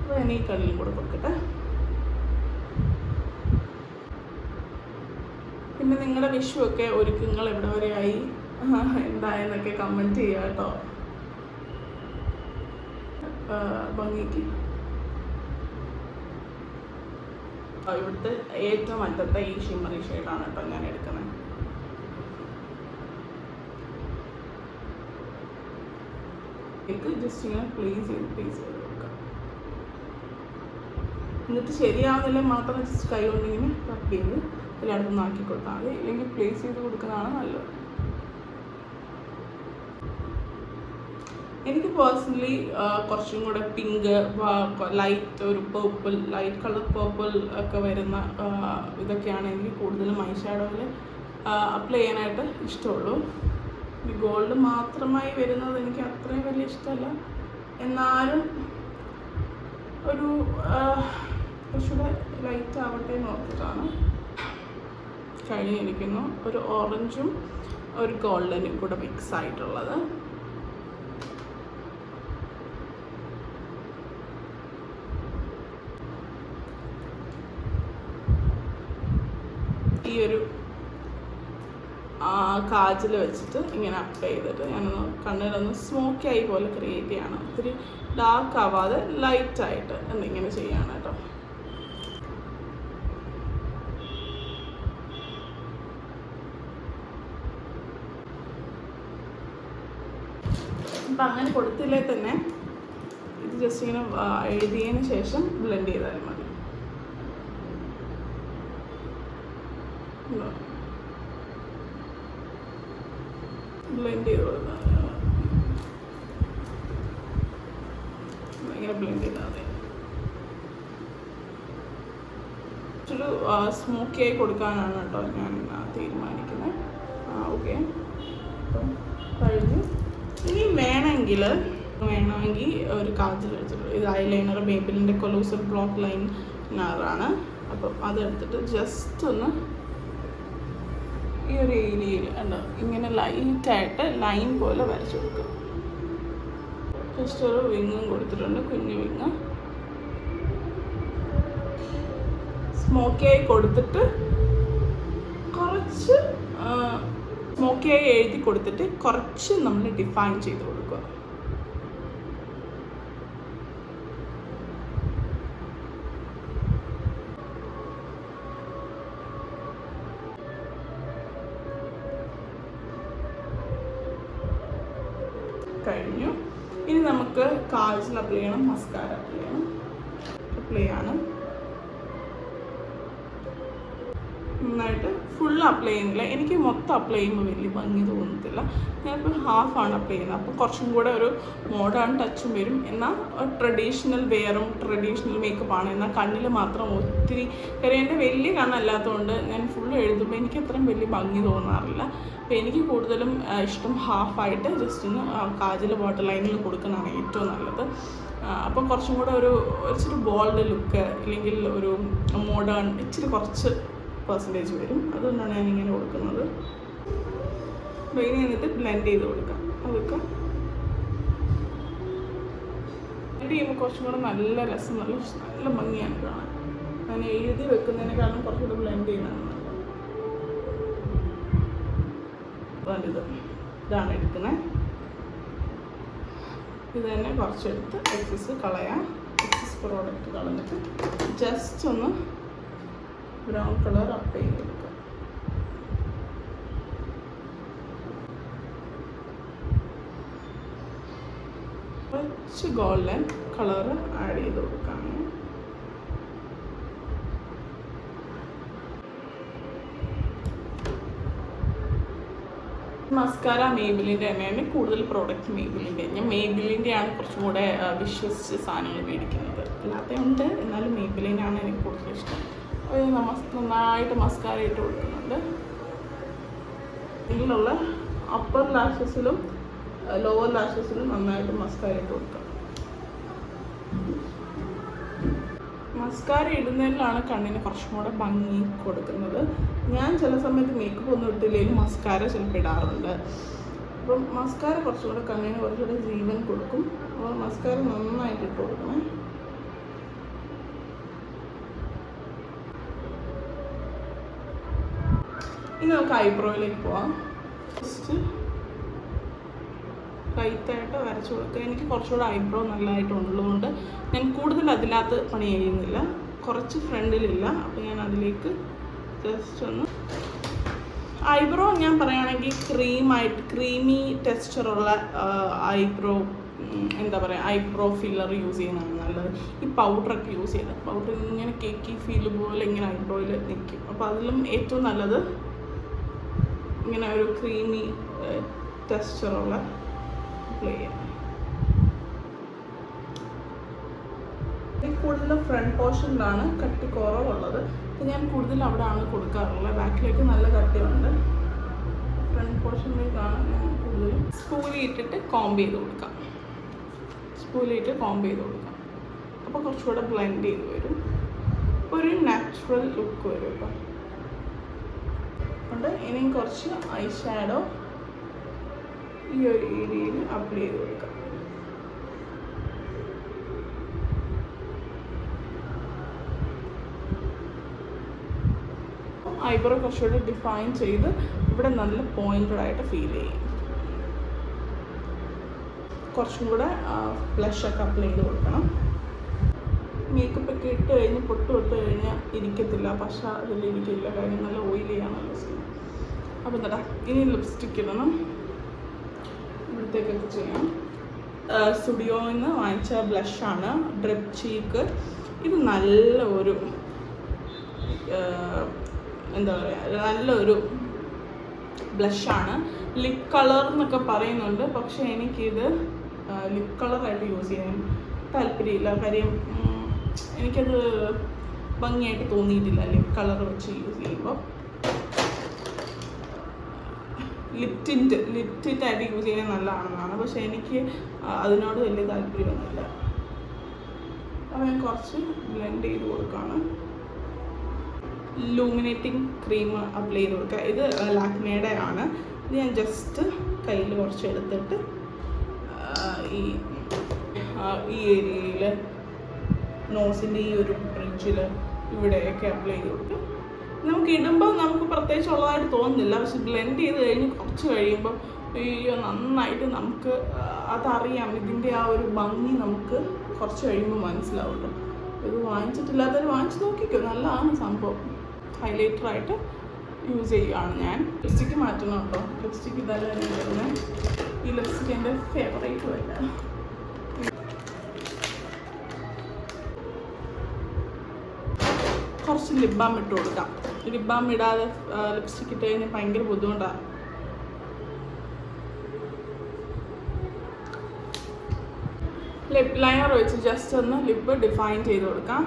അപ്പോൾ ഞാൻ ഈ കണ്ണിലും കൂടെ കൊടുക്കട്ടെ. പിന്നെ നിങ്ങളുടെ വിഷുവൊക്കെ ഒരുക്കങ്ങൾ എവിടെ വരെയായി, എന്തായെന്നൊക്കെ കമൻറ്റ് ചെയ്യുക കേട്ടോ. ഭംഗിക്ക് ഇവിടുത്തെ ഏറ്റവും അറ്റത്തെ ഈ ഷിമ്മറി ഷെയ്ഡാണ് കേട്ടോ ഞാൻ എടുക്കുന്നത്. ജസ്റ്റ് ഇങ്ങനെ പ്ലേസ് ചെയ്ത് കൊടുക്കാം. എന്നിട്ട് ശരിയാവുന്നില്ല മാത്രം ജസ്റ്റ് കൈ കൊണ്ടിങ്ങനെ കട്ട് ചെയ്ത് എല്ലായിടത്തും ആക്കി കൊടുത്താൽ മതി. ഇല്ലെങ്കിൽ പ്ലേസ് ചെയ്ത് കൊടുക്കുന്നതാണ് നല്ലത്. എനിക്ക് പേഴ്സണലി കുറച്ചും കൂടെ പിങ്ക്, ലൈറ്റ് ഒരു പേർപ്പിൾ, ലൈറ്റ് കളർ പേർപ്പിൾ ഒക്കെ വരുന്ന ഇതൊക്കെയാണ് എനിക്ക് കൂടുതലും ഐഷാഡോയിൽ അപ്ലൈ ചെയ്യാനായിട്ട് ഇഷ്ടമുള്ളൂ. ഗോൾഡ് മാത്രമായി വരുന്നത് എനിക്ക് അത്രയും വലിയ ഇഷ്ടമല്ല. എന്നാലും ഒരു കുറച്ചുകൂടെ ലൈറ്റ് ആവട്ടെ എന്ന് ഓർത്തിട്ടാണ്. കഴിഞ്ഞിരിക്കുന്നു ഒരു ഓറഞ്ചും ഒരു ഗോൾഡനും കൂടെ മിക്സ് ആയിട്ടുള്ളത്. ഒരു കാജൽ വെച്ചിട്ട് ഇങ്ങനെ അപ്ലൈ ചെയ്തിട്ട് ഞാനൊന്ന് കണ്ണിലൊന്ന് സ്മോക്കി ആയി പോലെ ക്രിയേറ്റ് ചെയ്യണം. ഒത്തിരി ഡാർക്ക് ആവാതെ ലൈറ്റായിട്ട് എന്നിങ്ങനെ ചെയ്യാണ് കേട്ടോ. അപ്പം അങ്ങനെ കൊടുത്തില്ലേ തന്നെ ഇത് ജസ്റ്റ് ഇങ്ങനെ എഴുതിയതിന് ശേഷം ബ്ലെൻഡ് ചെയ്താൽ മതി. ബ്ലെൻഡ് ചെയ്ത് കൊടുത്താൽ ഇങ്ങനെ ബ്ലെൻഡ് ചെയ്താൽ മതി. ഇച്ചിരി സ്മോക്കി ആയി കൊടുക്കാനാണ് കേട്ടോ ഞാൻ തീരുമാനിക്കുന്നത്. ഓക്കെ, അപ്പം കഴിഞ്ഞു. ഇനി വേണമെങ്കിൽ ഒരു കാജൽ വെച്ചിട്ട് ഇത് ഐലൈനർ മേബിലിൻ്റെ കൊലൂസർ ബ്ലോക്ക് ലൈനറാണ്. അപ്പം അതെടുത്തിട്ട് ജസ്റ്റ് ഒന്ന് ഈ ഒരു ഏരിയയിൽ ഉണ്ടോ ഇങ്ങനെ ലൈറ്റായിട്ട് ലൈൻ പോലെ വരച്ചു കൊടുക്കുക. ജസ്റ്റ് ഒരു വിങ്ങും കൊടുത്തിട്ടുണ്ട്, കുഞ്ഞു വിങ്ങ്. സ്മോക്കിയായി കൊടുത്തിട്ട് കുറച്ച് സ്മോക്കിയായി എഴുതി കൊടുത്തിട്ട് കുറച്ച് നമ്മൾ ഡിഫൈൻ ചെയ്ത് കൊടുക്കുക. കഴിഞ്ഞു. ഇനി നമുക്ക് കാജൽ അപ്ലൈ ചെയ്യണം, മസ്കാര അപ്ലൈ ചെയ്യണം. അപ്ലൈ ആണ് നന്നായിട്ട് ഫുൾ അപ്ലൈ ചെയ്യുന്നില്ല. എനിക്ക് മൊത്തം അപ്ലൈ ചെയ്യുമ്പോൾ വലിയ ഭംഗി തോന്നത്തില്ല. ഞാനിപ്പോൾ ഹാഫാണ് അപ്ലൈ ചെയ്യുന്നത്. അപ്പോൾ കുറച്ചും കൂടെ ഒരു മോഡേൺ ടച്ചും വരും. എന്നാൽ ട്രഡീഷണൽ വെയറും ട്രഡീഷണൽ മേക്കപ്പാണ്. എന്നാൽ കണ്ണിൽ മാത്രം ഒത്തിരി കാര്യം എൻ്റെ വലിയ കണ്ണല്ലാത്തതുകൊണ്ട് ഞാൻ ഫുൾ എഴുതുമ്പോൾ എനിക്ക് അത്രയും വലിയ ഭംഗി തോന്നാറില്ല. അപ്പോൾ എനിക്ക് കൂടുതലും ഇഷ്ടം ഹാഫായിട്ട് ജസ്റ്റ് ഒന്ന് കാജൽ വാട്ടർ ലൈനിൽ കൊടുക്കുന്നതാണ് ഏറ്റവും നല്ലത്. അപ്പം കുറച്ചും കൂടെ ഒരു ഇച്ചിരി ബോൾഡ് ലുക്ക് ഇല്ലെങ്കിൽ ഒരു മോഡേൺ ഇച്ചിരി കുറച്ച് പെർസെൻറ്റേജ് വരും. അതുകൊണ്ടാണ് ഞാനിങ്ങനെ കൊടുക്കുന്നത്. ഇനി എന്നിട്ട് ബ്ലെൻഡ് ചെയ്ത് കൊടുക്കാം. അതൊക്കെ ബ്ലെൻഡ് ചെയ്യുമ്പോൾ കുറച്ചും കൂടെ നല്ല രസം, നല്ല ഭംഗിയാണ് കാണാൻ. ഞാൻ എഴുതി വെക്കുന്നതിനേക്കാളും കുറച്ചുകൂടെ ബ്ലെൻഡ് ചെയ്യുന്നതാണ് നല്ലത്. ഇതാണ് എടുക്കുന്നത്. ഇത് തന്നെ കുറച്ചെടുത്ത് എക്സസ് കളയാം. എക്സസ് പ്രോഡക്റ്റ് കളഞ്ഞിട്ട് ജസ്റ്റ് ഒന്ന് ബ്രൗൺ കളർ അപ്ലൈ ചെയ്ത് കൊടുക്കുക. കുറച്ച് ഗോൾഡൻ കളർ ആഡ് ചെയ്ത് കൊടുക്കാം. മസ്കാര മേബിലിൻ്റെ തന്നെയാണ് കൂടുതൽ പ്രോഡക്റ്റ് മേബിലിൻ്റെ. ഞാൻ മേബിലിൻ്റെയാണ് കുറച്ചും കൂടെ വിശ്വസിച്ച് സാധനങ്ങൾ മേടിക്കുന്നത്. അല്ലാത്തതുണ്ട്, എന്നാലും മേബിലിനാണ് എനിക്ക് കൂടുതൽ ഇഷ്ടം. നന്നായിട്ട് മസ്കാര ഇട്ട് കൊടുക്കുന്നുണ്ട്. ഇതിലുള്ള അപ്പർ ലാഷസിലും ലോവർ ലാഷസിലും നന്നായിട്ട് മസ്കാര ഇട്ട് കൊടുക്കുക. മസ്കാര ഇടുന്നതിലാണ് കണ്ണിന് കുറച്ചും കൂടെ ഭംഗി കൊടുക്കുന്നത്. ഞാൻ ചില സമയത്ത് മേക്കപ്പ് ഒന്നും ഇട്ടില്ലെങ്കിലും മസ്കാര ചിലപ്പോൾ ഇടാറുണ്ട്. അപ്പം മസ്കാര കുറച്ചും കൂടെ കണ്ണിന് കുറച്ചുകൂടെ ജീവൻ കൊടുക്കും. അപ്പോൾ മസ്കാര നന്നായിട്ട് ഇട്ട് കൊടുക്കണേ. ഇനി നമുക്ക് ഐബ്രോയിലേക്ക് പോവാം. ജസ്റ്റ് ലൈറ്റായിട്ട് വരച്ചു കൊടുക്കുക. എനിക്ക് കുറച്ചുകൂടെ ഐബ്രോ നല്ലതായിട്ടുള്ളതുകൊണ്ട് ഞാൻ കൂടുതൽ അതിനകത്ത് പണി ചെയ്യുന്നില്ല. കുറച്ച് ഫ്രണ്ടിലില്ല, അപ്പോൾ ഞാൻ അതിലേക്ക് ജസ്റ്റ് ഒന്ന് ഐബ്രോ ഞാൻ പറയുകയാണെങ്കിൽ ക്രീമി ടെക്സ്ചറുള്ള ഐബ്രോ എന്താ പറയുക ഐബ്രോ ഫില്ലർ യൂസ് ചെയ്യുന്നതാണ് നല്ലത്. ഈ പൗഡറൊക്കെ യൂസ് ചെയ്താൽ പൗഡർ ഇങ്ങനെ കേക്കി ഫീൽ പോലെ ഇങ്ങനെ ഐബ്രോയിൽ നിൽക്കും. അപ്പോൾ അതിലും ഏറ്റവും നല്ലത് ഇങ്ങനെ ഒരു ക്രീമി ടെക്സ്ചറുള്ള അപ്ലൈ ചെയ്യാം. കൂടുതലും ഫ്രണ്ട് പോർഷനിലാണ് കട്ടി കുറവുള്ളത്. അപ്പോൾ ഞാൻ കൂടുതൽ അവിടെയാണ് കൊടുക്കാറുള്ളത്. ബാക്കിലേക്ക് നല്ല കട്ടിയുണ്ട്. ഫ്രണ്ട് പോർഷനിലേക്കാണ് ഞാൻ കൂടുതലും സ്പൂലി ഇട്ടിട്ട് കോംബ് ചെയ്ത് കൊടുക്കാം. അപ്പോൾ കുറച്ചുകൂടെ ബ്ലെൻഡ് ചെയ്ത് വരും. ഒരു നാച്ചുറൽ ലുക്ക് വരും കേട്ടോ. അതുകൊണ്ട് ഇനിയും കുറച്ച് ഐ ഷാഡോ ഈ ഒരു ഏരിയയിൽ അപ്ലൈ ചെയ്ത് കൊടുക്കാം. ഐബ്രോ കുറച്ചുകൂടെ ഡിഫൈൻ ചെയ്ത് ഇവിടെ നല്ല പോയിൻറ്റഡ് ആയിട്ട് ഫീൽ ചെയ്യും. കുറച്ചും കൂടെ ബ്ലഷൊക്കെ അപ്ലൈ ചെയ്ത് കൊടുക്കണം. മേക്കപ്പ് ഒക്കെ ഇട്ട് കഴിഞ്ഞ് പൊട്ട് കഴിഞ്ഞാൽ ഇരിക്കത്തില്ല, പക്ഷേ അതിലിരിക്കില്ല, കാര്യം നല്ല ഓയിലിയാണല്ലോ സ്കിൻ. അപ്പോൾ എന്താ ഇനി ലിപ്സ്റ്റിക്ക് ഇടണം, ഇവിടത്തേക്കൊക്കെ ചെയ്യാം. സ്റ്റുഡിയോയിൽ നിന്ന് വാങ്ങിച്ച ബ്ലഷാണ് ഡ്രിപ്പ് ചീക്ക്. ഇത് നല്ല ഒരു എന്താ പറയുക, നല്ലൊരു ബ്ലഷാണ്. ലിപ് കളർ എന്നൊക്കെ പറയുന്നുണ്ട്, പക്ഷേ എനിക്കിത് ലിപ് കളറായിട്ട് യൂസ് ചെയ്യാൻ താല്പര്യമില്ല. കാര്യം എനിക്കത് ഭംഗിയായിട്ട് തോന്നിയിട്ടില്ല ലിപ് കളർ വെച്ച് യൂസ് ചെയ്യുമ്പോൾ. ലിപ് ടിൻ്റായിട്ട് യൂസ് ചെയ്യാൻ നല്ലതാണെന്നാണ്, പക്ഷേ എനിക്ക് അതിനോട് വലിയ താല്പര്യമൊന്നുമില്ല. അപ്പോൾ ഞാൻ കുറച്ച് ബ്ലെൻഡ് ചെയ്ത് കൊടുക്കുകയാണ്. ലൂമിനേറ്റിംഗ് ക്രീം അപ്ലൈ ചെയ്ത് കൊടുക്കുക. ഇത് ലാക്മേയുടെ ആണ്. ഇത് ഞാൻ ജസ്റ്റ് കയ്യിൽ കുറച്ച് എടുത്തിട്ട് ഈ ഏരിയയിൽ നോസിൻ്റെ ഈ ഒരു ബ്രിഡ്ജിൽ ഇവിടെയൊക്കെ അപ്ലൈ ചെയ്ത് കൊടുക്കും. നമുക്ക് ഇടുമ്പോൾ നമുക്ക് പ്രത്യേകിച്ച് ഉള്ളതായിട്ട് തോന്നുന്നില്ല, പക്ഷെ ബ്ലെൻഡ് ചെയ്ത് കഴിഞ്ഞ് കുറച്ച് കഴിയുമ്പോൾ അയ്യോ നന്നായിട്ട് നമുക്ക് അതറിയാം. ഇതിൻ്റെ ആ ഒരു ഭംഗി നമുക്ക് കുറച്ച് കഴിയുമ്പോൾ മനസ്സിലാവും കേട്ടോ. ഇത് വാങ്ങിച്ചിട്ടില്ലാത്തവർ വാങ്ങിച്ച് നോക്കിക്കോ, നല്ലതാണ് സംഭവം. ഹൈലൈറ്ററായിട്ട് യൂസ് ചെയ്യുകയാണ് ഞാൻ. ലിപ്സ്റ്റിക്ക് മാറ്റണം കേട്ടോ. ലിപ്സ്റ്റിക്ക് ഇതല്ല വരുന്നത്. ഈ ലിപ്സ്റ്റിക്ക് എൻ്റെ ഫേവറേറ്റ് അല്ല. കുറച്ച് ലിപ് ബാം ഇട്ട് കൊടുക്കാം. ലിപ് ബാം ഇടാതെ ലിപ്സ്റ്റിക്ക് ഇട്ട് കഴിഞ്ഞാൽ ഭയങ്കര ബുദ്ധിമുട്ടാണ്. ലിപ് ലൈനർ വെച്ച് ജസ്റ്റ് ഒന്ന് ലിപ്പ് ഡിഫൈൻ ചെയ്ത് കൊടുക്കാം.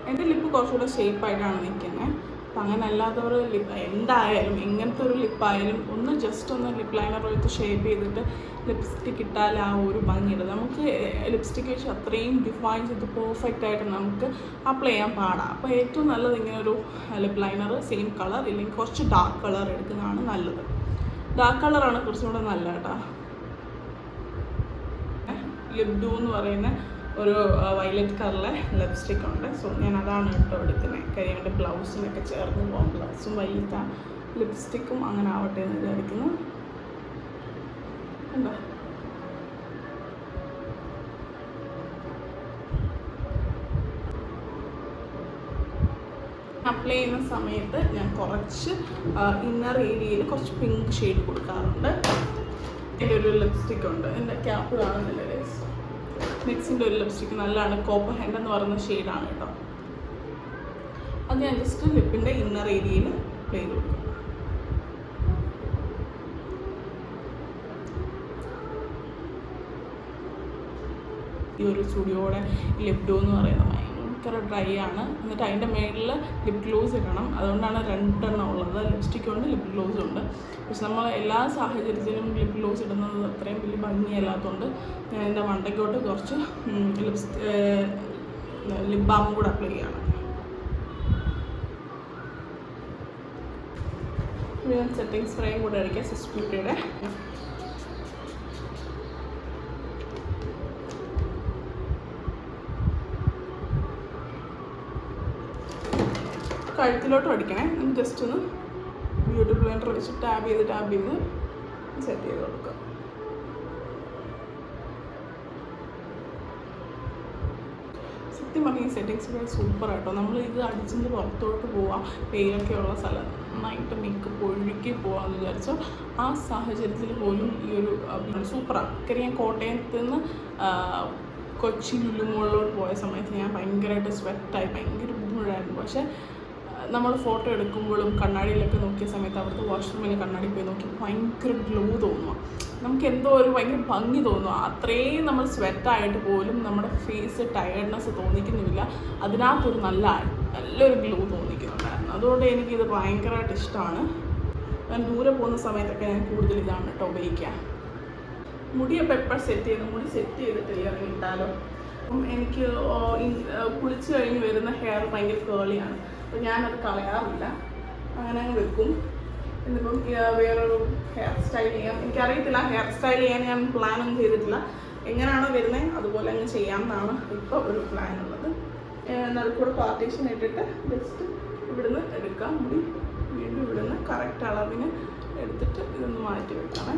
എൻ്റെ ലിപ്പ് കുറച്ചുകൂടെ ഷേപ്പായിട്ടാണ് നിൽക്കുന്നത്. അപ്പം അങ്ങനെ അല്ലാത്തവർ എന്തായാലും എങ്ങനത്തെ ഒരു ലിപ്പായാലും ഒന്ന് ജസ്റ്റ് ഒന്ന് ലിപ്പ് ലൈനർ വെച്ച് ഷേപ്പ് ചെയ്തിട്ട് ലിപ്സ്റ്റിക്ക് ഇട്ടാൽ ആ ഒരു ഭംഗിയിടും. നമുക്ക് ലിപ്സ്റ്റിക്ക് വെച്ച് അത്രയും ഡിഫൈൻ ചെയ്ത് പെർഫെക്റ്റ് ആയിട്ട് നമുക്ക് അപ്ലൈ ചെയ്യാൻ പാടാം. അപ്പോൾ ഏറ്റവും നല്ലത് ഇങ്ങനെ ഒരു ലിപ്പ് ലൈനർ സെയിം കളർ ഇല്ലെങ്കിൽ കുറച്ച് ഡാർക്ക് കളർ എടുക്കുന്നതാണ് നല്ലത്. ഡാർക്ക് കളറാണ് കുറച്ചും കൂടെ നല്ല കേട്ടോ. ലിപ് ഡൂ എന്ന് പറയുന്ന ഒരു വയലറ്റ് കളറിലെ ലിപ്സ്റ്റിക് ഉണ്ട്. സോ ഞാൻ അതാണ് കേട്ടോ എടുക്കുന്നത്. കാര്യം എൻ്റെ ബ്ലൗസിനൊക്കെ ചേർന്ന് പോകാം. ബ്ലൗസും വൈകിട്ട ലിപ്സ്റ്റിക്കും അങ്ങനെ ആവട്ടെ എന്ന് വിചാരിക്കുന്നു. എന്താ അപ്ലൈ ചെയ്യുന്ന സമയത്ത് ഞാൻ കുറച്ച് ഇന്നർ ഏരിയയിൽ കുറച്ച് പിങ്ക് ഷെയ്ഡ് കൊടുക്കാറുണ്ട്. എൻ്റെ ഒരു ലിപ്സ്റ്റിക് ഉണ്ട്, എൻ്റെ ക്യാപ്പ് കാണുന്നില്ല ഗൈസ്. നെക്സിൻ്റെ ഒരു ലിപ്സ്റ്റിക്ക് നല്ലതാണ്, കോപ്പർ ഹെൻഡ് എന്ന് പറയുന്ന ഷെയ്ഡാണ് കേട്ടോ. അത് ഞാൻ ജസ്റ്റ് ലിപ്പിൻ്റെ ഇന്നർ ഏരിയയിൽ അപ്ലൈ ചെയ്ത് കൊടുക്കും. ഈ ഒരു സ്റ്റുഡിയോയുടെ ലിപ് ഡൂ എന്ന് പറയുന്നത് ഭയങ്കര ഡ്രൈ ആണ്. എന്നിട്ട് അതിൻ്റെ മേളിൽ ലിപ് ഗ്ലോസ് ഇടണം. അതുകൊണ്ടാണ് 2 എണ്ണം ഉള്ളത്. ലിപ്സ്റ്റിക്കും ഉണ്ട്, ലിപ് ഗ്ലോസും ഉണ്ട്. പക്ഷെ നമ്മൾ എല്ലാ സാഹചര്യത്തിലും ലിപ് ഗ്ലോസ് ഇടുന്നത് അത്രയും വലിയ ഭംഗിയല്ലാത്തതുകൊണ്ട് ഞാൻ എൻ്റെ മണ്ടയ്ക്കോട്ട് കുറച്ച് ലിപ് ബാമും കൂടെ അപ്ലൈ ചെയ്യണം. ഞാൻ സെറ്റിംഗ് സ്പ്രേയും കൂടെ അടിക്കാം സിസ് ബ്യൂട്ടിയുടെ. കഴുത്തിലോട്ടും അടിക്കണേ. ജസ്റ്റ് ഒന്ന് ബ്യൂട്ടി ബ്ലെൻഡർ വെച്ച് ടാബ് ചെയ്ത് സെറ്റ് ചെയ്ത് കൊടുക്കുക. സത്യം പറഞ്ഞാൽ ഈ സെറ്റിംഗ് സ്പ്രേ സൂപ്പർ ആട്ടോ. നമ്മൾ ഇത് അടിച്ചിട്ട് പുറത്തോട്ട് പോവാം, വെയിലൊക്കെ ഉള്ള സ്ഥലം നന്നായിട്ട് മേക്കപ്പ് ഒഴുകി പോകാമെന്ന് വിചാരിച്ചോ ആ സാഹചര്യത്തിൽ പോലും ഈ ഒരു സൂപ്പറാണ്. കാര്യം ഞാൻ കോട്ടയത്ത് നിന്ന് കൊച്ചി ലുലുമോളിലോട്ട് പോയ സമയത്ത് ഞാൻ ഭയങ്കരമായിട്ട് സ്വെറ്റായി, ഭയങ്കര ബുദ്ധിമുട്ടായിരുന്നു. പക്ഷേ നമ്മൾ ഫോട്ടോ എടുക്കുമ്പോഴും കണ്ണാടിയിലൊക്കെ നോക്കിയ സമയത്ത് അവിടുത്തെ വാഷ്റൂമിൽ കണ്ണാടി പോയി നോക്കി ഭയങ്കര ഗ്ലോ തോന്നുക. നമുക്ക് എന്തോ ഒരു ഭയങ്കര ഭംഗി തോന്നുക. അത്രയും നമ്മൾ സ്വെറ്റായിട്ട് പോലും നമ്മുടെ ഫേസ് ടയേർഡ്നെസ് തോന്നിക്കുന്നില്ല. അതിനകത്തൊരു നല്ലൊരു ഗ്ലോ തോന്നിക്കുന്നുണ്ടായിരുന്നു. അതുകൊണ്ട് എനിക്കിത് ഭയങ്കരമായിട്ട് ഇഷ്ടമാണ്. ഞാൻ ദൂരെ പോകുന്ന സമയത്തൊക്കെ ഞാൻ കൂടുതൽ ഇതാണ് കേട്ടോ ഉപയോഗിക്കുക. മുടിയൊക്കെ എപ്പോഴും മുടി സെറ്റ് ചെയ്തിട്ടില്ല ഇട്ടാലോ. അപ്പം എനിക്ക് കുളിച്ച് കഴിഞ്ഞ് വരുന്ന ഹെയർ ഭയങ്കര കേളിയാണ്. അപ്പോൾ ഞാനത് കളയാറില്ല, അങ്ങനെ അങ്ങ് വെക്കും. എന്നിപ്പം വേറൊരു ഹെയർ സ്റ്റൈൽ ചെയ്യാം. എനിക്കറിയത്തില്ല, ഹെയർ സ്റ്റൈൽ ചെയ്യാൻ ഞാൻ പ്ലാനൊന്നും ചെയ്തിട്ടില്ല. എങ്ങനെയാണോ വരുന്നത് അതുപോലെ അങ്ങ് ചെയ്യാമെന്നാണ് ഇപ്പോൾ ഒരു പ്ലാൻ ഉള്ളത്. നടുക്കൂടെ പാർട്ടീഷൻ ഇട്ടിട്ട് ജസ്റ്റ് ഇവിടുന്ന് എടുക്കാം. മുടി വീണ്ടും ഇവിടുന്ന് കറക്റ്റ് അളവിന് എടുത്തിട്ട് ഇതൊന്ന് മാറ്റി വെക്കണേ.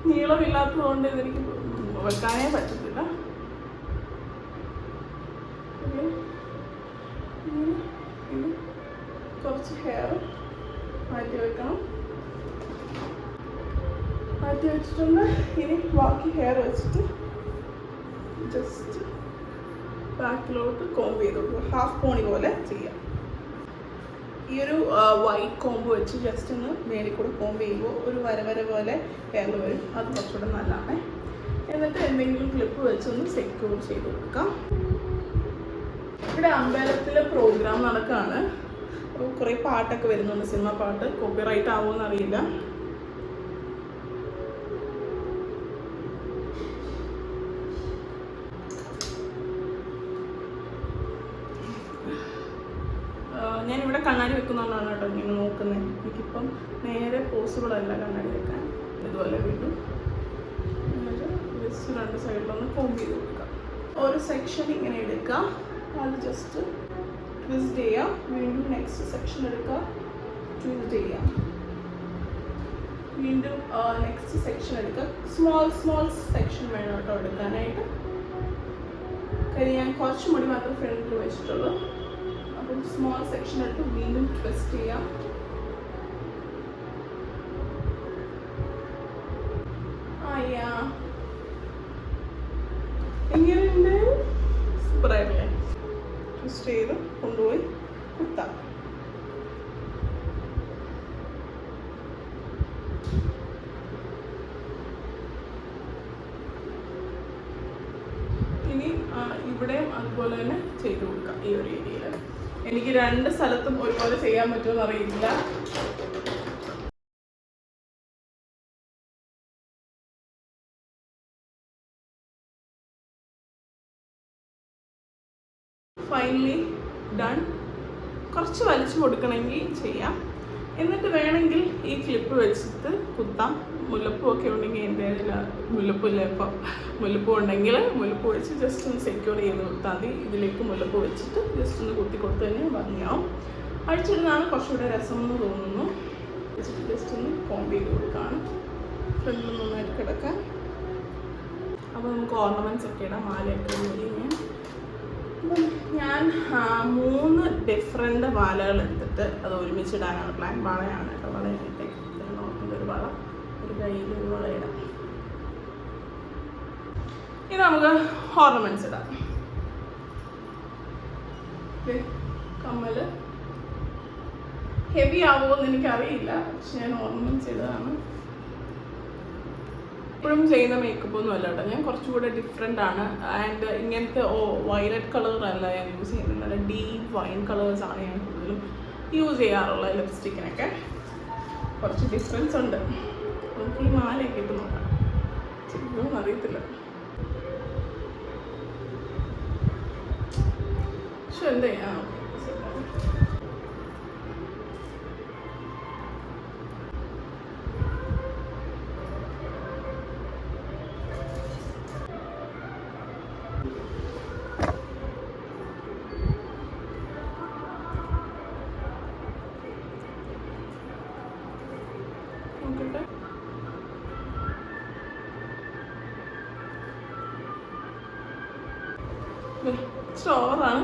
നീളമില്ലാത്തതുകൊണ്ട് ഇതെനിക്ക് വെക്കാനേ പറ്റത്തില്ല. കുറച്ച് ഹെയർ മാറ്റി വെക്കണം. മാറ്റി വെച്ചിട്ടുണ്ട്. ഇനി ബാക്കി ഹെയർ വെച്ചിട്ട് ജസ്റ്റ് ബാക്കിലോട്ട് കോംബ് ചെയ്ത് കൊടുക്കുക. ഹാഫ് പോണി പോലെ ചെയ്യാം. ഈ ഒരു വൈറ്റ് കോംബ് വെച്ച് ജസ്റ്റ് ഒന്ന് മേലിൽ കൂടെ കോംബ് ചെയ്യുമ്പോൾ ഒരു വര പോലെ ഹെയർ വരും. അത് കുറച്ചുകൂടെ നല്ലതാണ്. എന്നിട്ട് എന്തെങ്കിലും ക്ലിപ്പ് വെച്ചൊന്ന് സെക്യൂർ ചെയ്ത് കൊടുക്കാം. ഇവിടെ അമ്പലത്തിൽ പ്രോഗ്രാം നടക്കുകയാണ്. അപ്പോൾ കുറേ പാട്ടൊക്കെ വരുന്നുണ്ട്, സിനിമ പാട്ട്. കോപ്പിറൈറ്റ് ആവുമെന്ന് അറിയില്ല. ഞാനിവിടെ കണ്ണാടി വെക്കുന്നതുകൊണ്ടാണ് കേട്ടോ ഇങ്ങനെ നോക്കുന്നത്. എനിക്കിപ്പം നേരെ പോസിബിൾ അല്ല കണ്ണാടി വെക്കാൻ. ഇതുപോലെ വീണ്ടും ജസ്റ്റ് രണ്ട് സൈഡിലൊന്ന് കോംബ് ചെയ്ത് കൊടുക്കാം. ഒരു സെക്ഷൻ ഇങ്ങനെ എടുക്കുക, അത് ജസ്റ്റ് ട്വിസ്റ്റ് ചെയ്യാം. വീണ്ടും നെക്സ്റ്റ് സെക്ഷൻ എടുക്കുക, ട്വിസ്റ്റ് ചെയ്യാം. വീണ്ടും നെക്സ്റ്റ് സെക്ഷൻ എടുക്കുക. സ്മോൾ സെക്ഷൻ വേണം കേട്ടോ എടുക്കാനായിട്ട്. കാര്യം ഞാൻ കുറച്ച് മുടി മാത്രം ഫ്രണ്ടിൽ വെച്ചിട്ടുള്ളൂ. അപ്പം സ്മോൾ സെക്ഷൻ എടുത്ത് വീണ്ടും ട്വിസ്റ്റ് ചെയ്യാം. എങ്ങനെയുണ്ട്? സൂപ്പറായില്ലേ? ട്വിസ്റ്റ് ചെയ്ത് കൊണ്ടുപോയി കുത്താം. ഇനി ഇവിടെയും അതുപോലെ തന്നെ ചെയ്ത് കൊടുക്കാം. ഈ ഒരു ഏരിയയിൽ എനിക്ക് രണ്ട് സ്ഥലത്തും ഒരുപോലെ ചെയ്യാൻ പറ്റുമെന്ന് അറിയില്ല. Finally done. കുറച്ച് വലിച്ചു കൊടുക്കണമെങ്കിൽ ചെയ്യാം. എന്നിട്ട് വേണമെങ്കിൽ ഈ ക്ലിപ്പ് വെച്ചിട്ട് കുത്താം. മുല്ലപ്പൂ ഒക്കെ ഉണ്ടെങ്കിൽ എൻ്റെ മുല്ലപ്പൂല്ല. ഇപ്പം മുല്ലപ്പൂ ഉണ്ടെങ്കിൽ മുല്ലപ്പൂ വെച്ച് ജസ്റ്റ് ഒന്ന് സെക്യൂർ ചെയ്ത് കൊടുത്താൽ മതി. ഇതിലേക്ക് മുല്ലപ്പൂ വെച്ചിട്ട് ജസ്റ്റ് ഒന്ന് കുത്തി കൊടുത്തു കഴിഞ്ഞാൽ ഭംഗിയാവും. അഴിച്ചിടുന്നതാണ് കുറച്ചുകൂടെ രസം എന്ന് തോന്നുന്നു. വെച്ചിട്ട് ജസ്റ്റ് ഒന്ന് കോംബ് ചെയ്ത് കൊടുക്കുകയാണ്. ഫ്രണ്ടിൽ നന്നായിട്ട് കിടക്കാൻ. അപ്പോൾ നമുക്ക് ഓർണമെൻറ്റ്സ് ഒക്കെ ഇടാം. മാലയൊക്കെ കഴിഞ്ഞാൽ അപ്പം ഞാൻ 3 ഡിഫറെൻ്റ് മാലകൾ എടുത്തിട്ട് അത് ഒരുമിച്ചിടാനാണ് പ്ലാൻ. വളയാണ് കേട്ടോ. വളയായിട്ട് ഒരു വള, ഒരു കയ്യിൽ ഒരു വള ഇടാം. ഇനി നമുക്ക് ഓർണമെൻറ്റ്സ് ഇടാം. കമ്മൽ ഹെവി ആവുമോ എന്ന് എനിക്കറിയില്ല, പക്ഷെ ഞാൻ ഓർണമെൻറ്റ്സ് ഇടുകയാണ്. എപ്പോഴും ചെയ്യുന്ന മേക്കപ്പ് ഒന്നും അല്ല കേട്ടോ. ഞാൻ കുറച്ചുകൂടെ ഡിഫറെൻ്റ് ആണ്. ആൻഡ് ഇങ്ങനത്തെ വയലറ്റ് കളറല്ല ഞാൻ യൂസ് ചെയ്യുന്നത്. നല്ല ഡീപ്പ് വൈൻ കളേഴ്സാണ് ഞാൻ കൂടുതലും യൂസ് ചെയ്യാറുള്ളത് ലിപ്സ്റ്റിക്കിനൊക്കെ. കുറച്ച് ഡിഫറൻസ് ഉണ്ട്. നമുക്ക് ഈ മാലയൊക്കെ ഇട്ട് നോക്കാം. ചെയ്യുമോ അറിയത്തില്ല. പക്ഷെ എന്താ ചെയ്യാം. ചോറാണ്.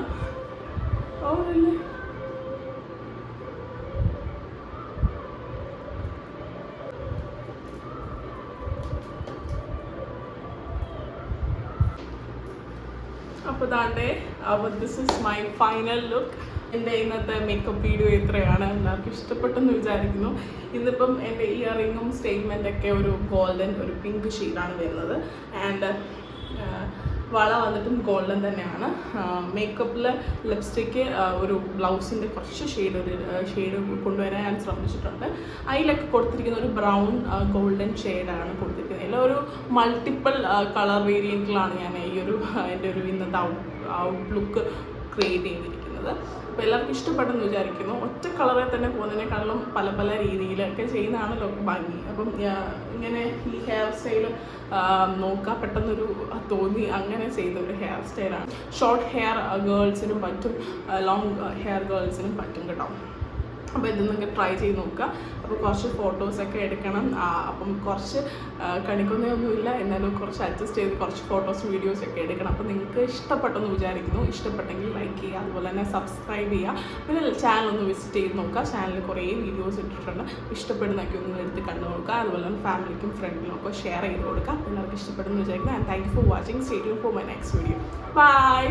ഓവറല്ലേ? അപ്പോൾ ദാണ്ടേ this is my final look. എൻ്റെ ഇന്നത്തെ മേക്കപ്പ് വീഡിയോ ഇത്രയാണ്. എല്ലാവർക്കും ഇഷ്ടപ്പെട്ടെന്ന് വിചാരിക്കുന്നു. ഇന്നിപ്പം എൻ്റെ ഇയറിങ്ങും സ്റ്റേറ്റ്മെൻറ്റൊക്കെ ഒരു ഗോൾഡൻ, ഒരു പിങ്ക് ഷെയ്ഡാണ് വരുന്നത്. ആൻഡ് വള വന്നിട്ടും ഗോൾഡൻ തന്നെയാണ്. മേക്കപ്പിൽ ലിപ്സ്റ്റിക്ക് ഒരു ബ്ലൗസിൻ്റെ കുറച്ച് ഷെയ്ഡ് കൊണ്ടുവരാൻ ഞാൻ ശ്രമിച്ചിട്ടുണ്ട്. അതിലൊക്കെ കൊടുത്തിരിക്കുന്ന ഒരു ബ്രൗൺ ഗോൾഡൻ ഷെയ്ഡാണ് കൊടുത്തിരിക്കുന്നത്. എല്ലാം ഒരു മൾട്ടിപ്പിൾ കളർ വേരിയൻറ്റിലാണ് ഞാൻ ഈ ഒരു എൻ്റെ ഒരു ഇന്നത്തെ ഔട്ട്ലുക്ക് ക്രിയേറ്റ് ചെയ്തിരിക്കുന്നത്. ചെയ്യുന്നത്. അപ്പോൾ എല്ലാവർക്കും ഇഷ്ടപ്പെട്ടെന്ന് വിചാരിക്കുന്നു. ഒറ്റ കളറിൽ തന്നെ പോകുന്നതിനേക്കാളും പല പല രീതിയിലൊക്കെ ചെയ്യുന്നതാണല്ലോ ഭംഗി. അപ്പം ഇങ്ങനെ ഈ ഹെയർ സ്റ്റൈൽ നോക്കാൻ പെട്ടെന്നൊരു തോന്നി അങ്ങനെ ചെയ്ത ഒരു ഹെയർ സ്റ്റൈലാണ്. ഷോർട്ട് ഹെയർ ഗേൾസിനും പറ്റും, ലോങ് ഹെയർ ഗേൾസിനും പറ്റും കേട്ടോ. അപ്പോൾ ഇത് നിങ്ങൾക്ക് ട്രൈ ചെയ്ത് നോക്കുക. അപ്പോൾ കുറച്ച് ഫോട്ടോസൊക്കെ എടുക്കണം. അപ്പം കുറച്ച് കണിക്കൊന്നൊന്നുമില്ല, എന്നാലും കുറച്ച് അഡ്ജസ്റ്റ് ചെയ്ത് കുറച്ച് ഫോട്ടോസ് വീഡിയോസൊക്കെ എടുക്കണം. അപ്പോൾ നിങ്ങൾക്ക് ഇഷ്ടപ്പെട്ടെന്ന് വിചാരിക്കുന്നു. ഇഷ്ടപ്പെട്ടെങ്കിൽ ലൈക്ക് ചെയ്യുക, അതുപോലെ തന്നെ സബ്സ്ക്രൈബ് ചെയ്യുക. പിന്നെ ചാനൽ ഒന്ന് വിസിറ്റ് ചെയ്ത് നോക്കുക. ചാനലിൽ കുറേ വീഡിയോസ് ഇട്ടിട്ടുണ്ട്. ഇഷ്ടപ്പെടുന്നതൊക്കെ ഒന്ന് എടുത്ത് കണ്ടു നോക്കുക. അതുപോലെ തന്നെ ഫാമിലിക്കും ഫ്രണ്ടിനും ഒക്കെ ഷെയർ ചെയ്ത് കൊടുക്കുക. എല്ലാവർക്കും ഇഷ്ടപ്പെടുന്നു വിചാരിക്കുന്നു. And thank you for watching. Stay tuned for my next video. By.